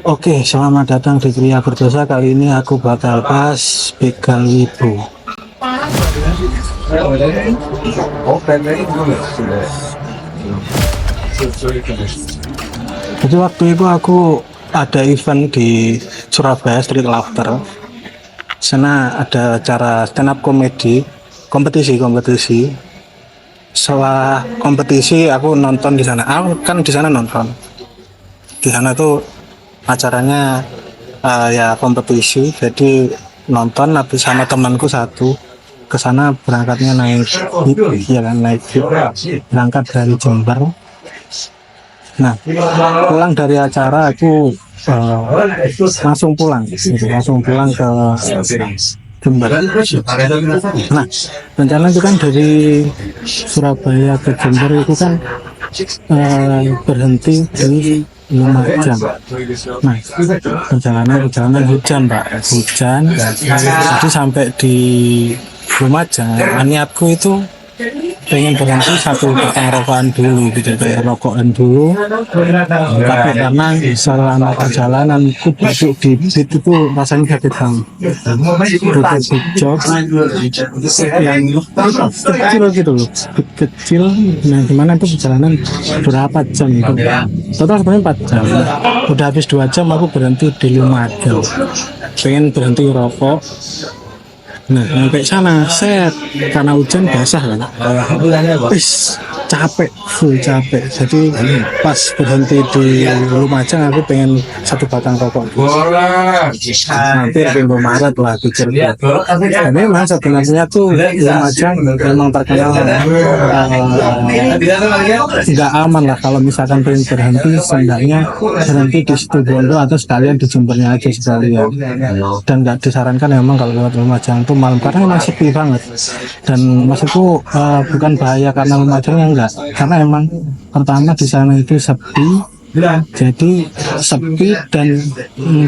Oke, selamat datang di Pria Berdosa. Kali ini aku bakal bahas begal wibu. Jadi waktu itu aku ada event di Surabaya Street Laughter. Sana ada acara stand up comedy, kompetisi. Setelah kompetisi aku nonton di sana. Aku kan di sana nonton. Di sana tuh acaranya ya kompetisi, jadi nonton habis sama temanku satu ke sana berangkatnya naik ya kan naik berangkat dari Jember. Nah, pulang dari acara aku langsung pulang gitu, langsung pulang ke Jember. Nah, rencana itu kan dari Surabaya ke Jember itu kan berhenti di Lumajang. Nah, perjalanan hujan, Pak. Hujan. Jadi sampai di Lumajang, niatku itu pengen berhenti satu petang rokokan dulu gitu, kayak rokokan dulu. Tapi karena selama perjalanan aku duduk di beat itu rasanya sakit banget. Duduk di jok yang kecil gitu loh, beat kecil. Nah, gimana itu perjalanan berapa jam itu? Total sebenarnya 4 jam. Udah habis 2 jam aku berhenti di Lumajang. Pengen berhenti rokok. Nah, sampai sana set karena hujan basah kan. Wis capek, full capek. Jadi pas berhenti di Lumajang aku pengen satu batang rokok. Hampir minggu Maret lah pikir. Dan memang sebenarnya tuh Lumajang memang terkenal nggak aman lah kalau misalkan pengen berhenti, seenggaknya berhenti di Situbondo atau sekalian di Jembernya aja sekalian. Dan nggak disarankan memang kalau lewat Lumajang tuh malam karena memang sepi banget. Dan maksudku bukan bahaya karena Lumajangnya enggak, karena emang pertama di sana itu sepi, jadi sepi dan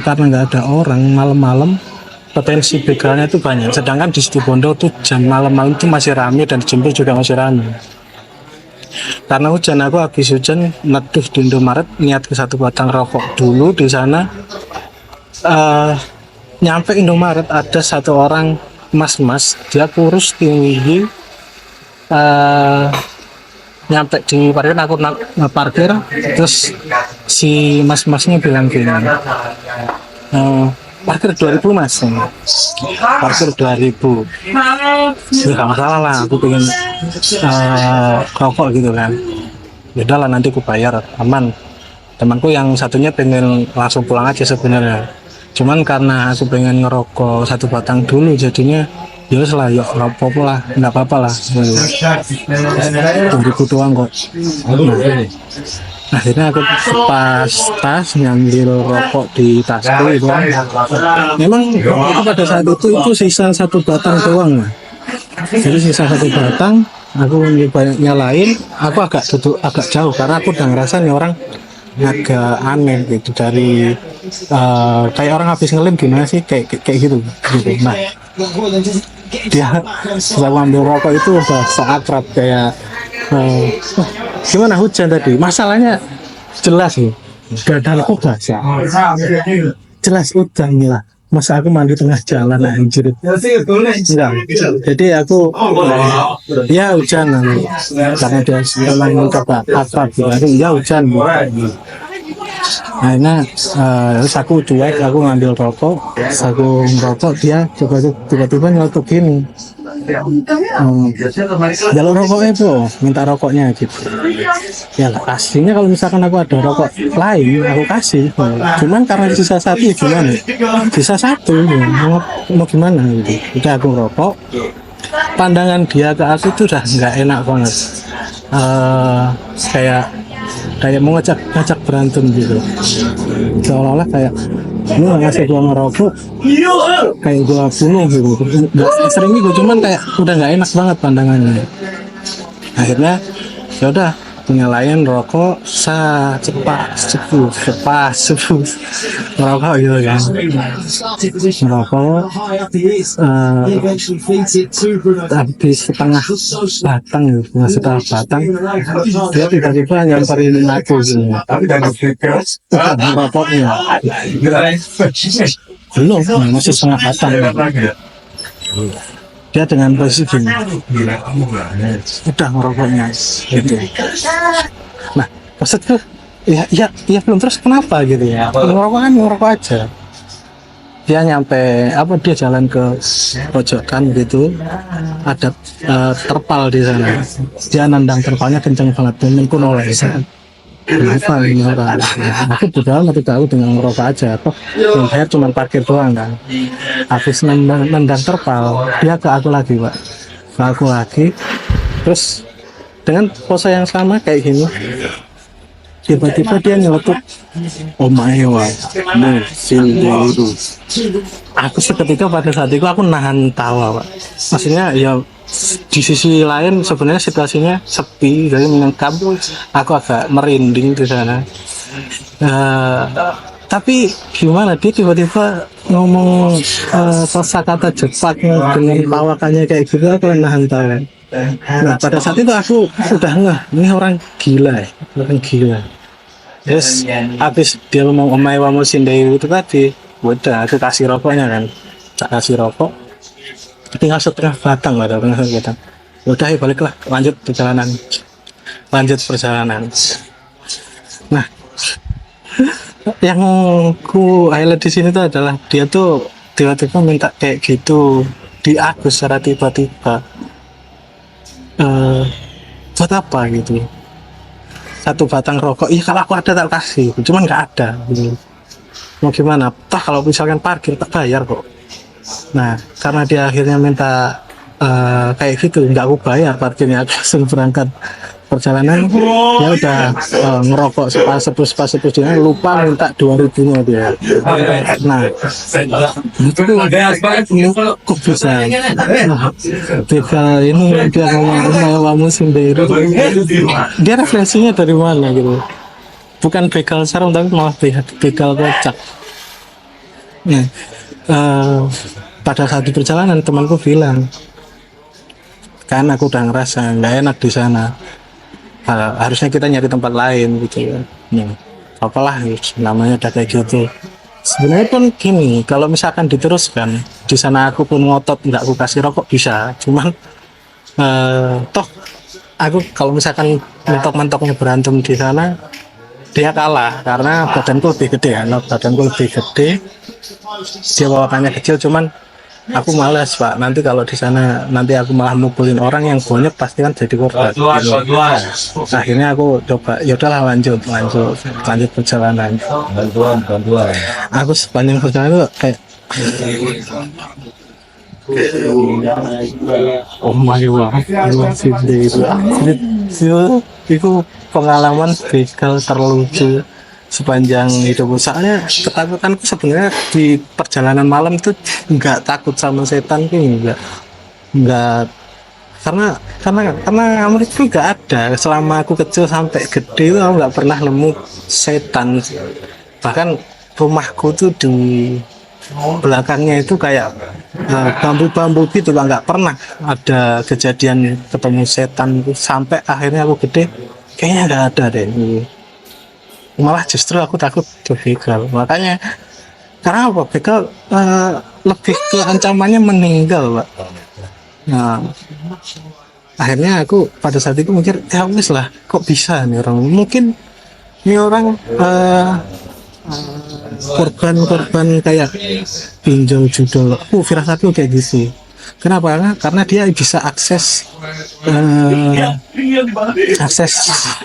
karena nggak ada orang malam-malam potensi begalnya itu banyak. Sedangkan di Situbondo tuh jam malam-malam itu masih ramai dan di Jember juga masih ramai. Karena hujan aku habis hujan neduh di Indomaret niat ke satu batang rokok dulu di sana. Nyampe Indomaret ada satu orang mas dia kurus tinggi, nyampe di parkir aku parkir terus si masnya bilang gini, parkir 2000 mas, parkir 2000 ya gak masalah lah, aku pengen rokok gitu kan, yaudah lah nanti aku bayar aman. Temanku yang satunya pengen langsung pulang aja sebenarnya, cuman karena aku pengen ngerokok satu batang dulu jadinya ya lah, yuk rokok lah, nggak apa-apa lah, tunggu doang kok. Nah, akhirnya aku pas tas ngambil rokok di tasku itu, memang itu pada saat itu sisa satu batang doang lah. Jadi sisa satu batang aku nyalain, aku agak duduk agak jauh karena aku udah ngerasa nih orang agak aneh gitu, dari kayak orang habis ngelem gimana sih, kayak gitu. Nah, dia setelah ambil rokok itu udah seakrab kayak gimana hujan tadi, masalahnya jelas nih badanku basah, jelas hujan lah. Masa aku mandi tengah jalan anjir. Enggak. Jadi aku ya hujan karena dia memang coba akrab gitu. Ya hujan. Akhirnya terus aku cuek, aku ngambil rokok, aku merokok, dia coba tiba-tiba nyelotok gini, jalur rokoknya bro, minta rokoknya gitu. Ya lah, aslinya kalau misalkan aku ada rokok lain aku kasih, cuman karena sisa satu ya gimana, sisa satu ya, mau gimana gitu. Udah aku rokok, pandangan dia ke aku itu udah nggak enak banget, kayak mau ngajak berantem gitu, seolah-olah kayak lu ngasih gua ngerokok kayak gua bunuh gitu. Nggak sering gitu, cuman kayak udah nggak enak banget pandangannya. Akhirnya ya udah nyalain rokok sepuh ngerokok gitu kan, ngerokok habis setengah batang gitu, setengah batang dia tiba-tiba nyamperin aku gitu, ngerokoknya belum, masih setengah batang dia dengan posisi gini, udah ngerokoknya gitu. Nah maksudku ya belum, terus kenapa gitu ya, ngerokok kan ngerokok aja. Dia nyampe dia jalan ke pojokan gitu, ada terpal di sana, dia nendang terpalnya kenceng banget, temenku noleh, kenapa ini orang, aku udah nggak tahu dengan ngerokok aja, toh yang bayar cuma parkir doang kan. Habis nendang terpal dia ke aku lagi pak, ke aku lagi, terus dengan pose yang sama kayak gini, tiba-tiba dia nyeletuk omaewa itu. Aku seketika pada saat itu aku nahan tawa pak, maksudnya ya di sisi lain sebenarnya situasinya sepi jadi menyengkam, aku agak merinding di sana. Tapi gimana dia tiba-tiba ngomong kosakata Jepang dengan pawakannya kayak gitu, aku nahan tawa. Nah pada saat itu aku udah ngeh, ini orang gila ya, orang gila. Terus habis dia ngomong omai wa musin dari itu tadi, udah aku kasih rokoknya kan, tak kasih rokok, tinggal setengah batang lah, setengah batang. Udah ya baliklah, lanjut perjalanan. Nah, yang ku highlight di sini tuh adalah dia tuh tiba-tiba minta kayak gitu di aku secara tiba-tiba. Buat apa gitu? Satu batang rokok, iya kalau aku ada tak kasih, cuman nggak ada gitu. Mau gimana, toh kalau misalkan parkir tak bayar kok. Nah karena dia akhirnya minta kayak gitu, nggak aku bayar parkirnya, aku langsung berangkat perjalanan. Dia udah ngerokok sepas dia lupa minta 2.000-nya dia. Nah itu kok bisa begal ini, dia ngomong kamu sendiri, dia referensinya dari mana gitu, bukan begal sarung tapi malah begal kocak. Nah pada saat di perjalanan temanku bilang, kan aku udah ngerasa nggak enak di sana, harusnya kita nyari tempat lain gitu ya. Apalah namanya udah kayak gitu. Sebenarnya pun gini, kalau misalkan diteruskan di sana aku pun ngotot nggak aku kasih rokok bisa, cuman toh aku kalau misalkan mentok-mentoknya berantem di sana dia kalah karena badanku lebih gede ya, dia bawakannya kecil, cuman aku malas pak, nanti kalau di sana nanti aku malah mukulin orang yang banyak pasti kan jadi korban gitu. Akhirnya aku coba yaudahlah lanjut perjalanan. Aku sepanjang perjalanan itu kayak oh my god, itu pengalaman begal terlucu sepanjang hidupku. Soalnya ketakutanku sebenarnya di perjalanan malam itu nggak takut sama setan, nggak karena menurutku nggak ada, selama aku kecil sampai gede itu aku nggak pernah nemu setan. Bahkan rumahku tuh di belakangnya itu kayak bambu-bambu gitu lah, nggak pernah ada kejadian ketemu setan. Sampai akhirnya aku gede kayaknya nggak ada deh, malah justru aku takut ke begal. Makanya karena apa, begal lebih ke ancamannya meninggal pak. Nah akhirnya aku pada saat itu mikir ya wis lah, kok bisa nih orang, mungkin ini orang korban kayak pinjol judol, firasatku kayak gitu. Kenapa? Karena dia bisa akses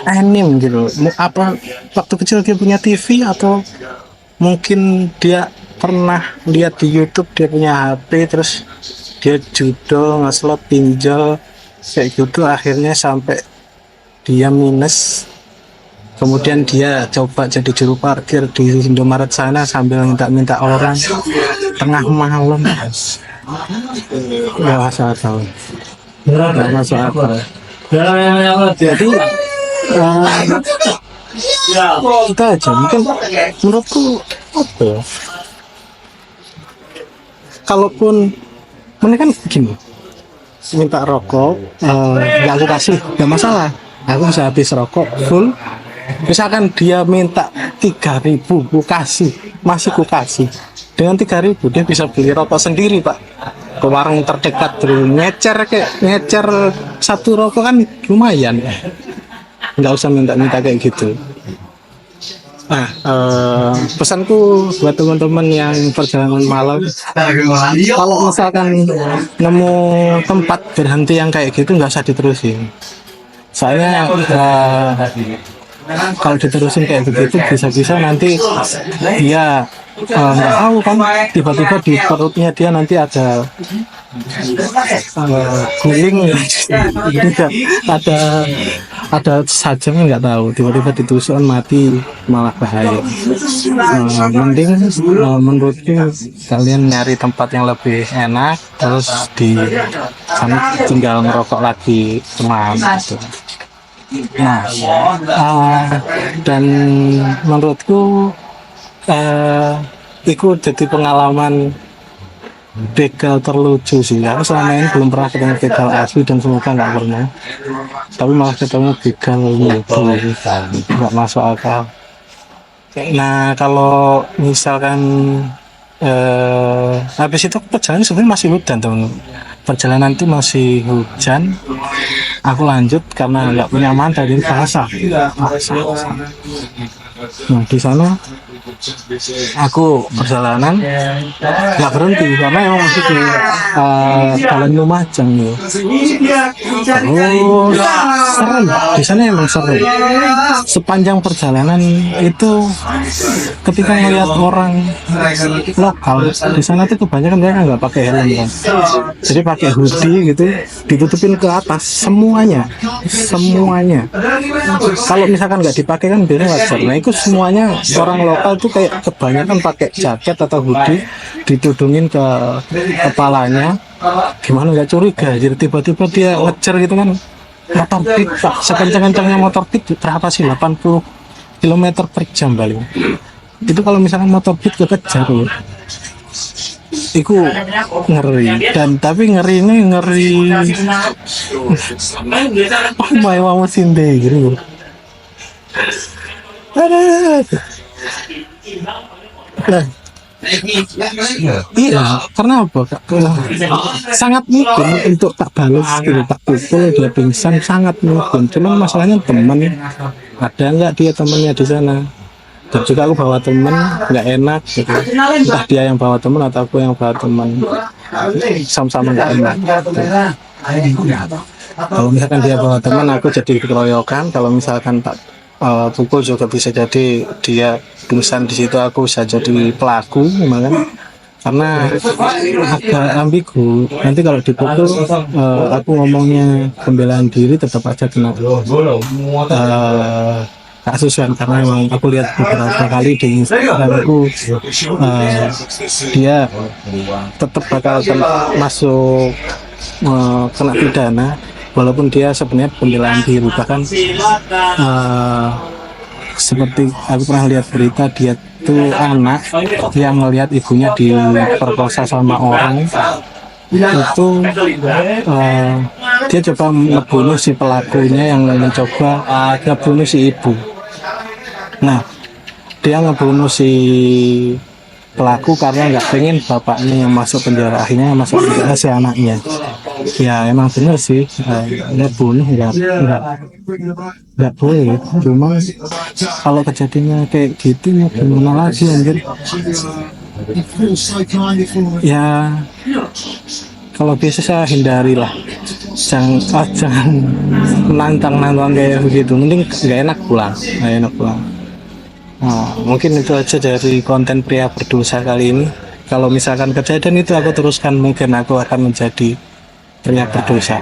anime gitu. Apa waktu kecil dia punya TV, atau mungkin dia pernah lihat di YouTube dia punya HP, terus dia judo, ngeslot, pinjol kayak gitu, akhirnya sampai dia minus. Kemudian dia coba jadi juru parkir di Indomaret sana sambil minta orang tengah malam. Nggak masuk akal. Jadi Eh, kita aja mungkin menurutku apa ya, kalaupun mana kan gini, minta rokok nggak aku kasih nggak masalah, aku bisa habis rokok full. Misalkan dia minta 3.000 ku kasih, masih ku kasih. Dengan 3.000 dia bisa beli rokok sendiri pak, ke warung terdekat dulu, ngecer satu rokok kan lumayan, nggak usah minta-minta kayak gitu. Nah, pesanku buat teman-teman yang perjalanan malam, kalau misalkan nemu tempat berhenti yang kayak gitu nggak usah diterusin. Soalnya kalau diterusin kayak begitu bisa-bisa nanti dia nggak tahu kan, tiba-tiba di perutnya dia nanti ada guling, tidak ada saja nggak tahu, tiba-tiba ditusuk mati malah bahaya. Mending menurutku kalian nyari tempat yang lebih enak, terus di sana tinggal ngerokok lagi teman gitu. Nah, dan menurutku itu jadi pengalaman begal terlucu sih. Aku selama ini belum pernah ketemu begal asli dan semoga nggak pernah. Tapi malah ketemu begal lucu, nggak masuk akal. Nah, kalau misalkan habis itu perjalanan sebenarnya masih hujan teman. Perjalanan itu masih hujan. Aku lanjut karena nggak punya manta jadi basah. Nah di sana aku perjalanan nggak berhenti karena emang masih di Jalan Lumajang ya. Terus serem di sana, emang serem. Sepanjang perjalanan itu ketika melihat orang lokal di sana tuh kebanyakan mereka nggak pakai helm kan, jadi pakai hoodie gitu ditutupin ke atas semuanya. Kalau misalkan nggak dipakai kan biasanya wajar. Nah itu semuanya orang lokal tuh kayak kebanyakan pakai jaket atau hoodie ditudungin ke kepalanya. Gimana nggak curiga, jadi tiba-tiba dia ngecer gitu kan, motor beat pak, sekencang-kencangnya motor beat berapa sih, 80 km per jam paling. Itu kalau misalkan motor beat kekejar tuh itu ngeri, dan tapi ngeri ini ngeri oh my mama sinde gitu. Nah, iya, karena apa? Sangat mungkin untuk tak balas gitu, tak pukul dia pingsan, sangat mungkin. Cuman masalahnya teman, ada nggak dia temannya di sana? Dan juga aku bawa teman, nggak enak gitu. Entah dia yang bawa teman atau aku yang bawa teman, sama-sama nggak enak. Gitu. Kalau misalkan dia bawa teman, aku jadi keroyokan. Kalau misalkan tak pukul juga bisa jadi dia pingsan di situ, aku bisa jadi pelaku, kan? Karena agak ambigu. Nanti kalau dipukul, aku ngomongnya pembelaan diri tetap aja kena kasus kan, karena memang aku lihat beberapa kali di Instagramku dia tetap bakal masuk kena pidana walaupun dia sebenarnya pembelaan diri. Bahkan seperti aku pernah lihat berita, dia tuh anak yang melihat ibunya diperkosa sama orang itu, dia coba ngebunuh si pelakunya yang mencoba ngebunuh si ibu. Nah dia ngebunuh si pelaku karena nggak pengen bapaknya yang masuk penjara, akhirnya masuk penjara si anaknya. Ya emang bener sih, ngebunuh nggak boleh. Cuma kalau kejadiannya kayak gitu ya gimana lagi anjir. Ya kalau bisa saya hindari lah, jangan menantang kayak begitu, mending nggak enak pulang. Nah, mungkin itu aja dari konten pria berdosa kali ini. Kalau misalkan kejadian itu aku teruskan, mungkin aku akan menjadi pria berdosa.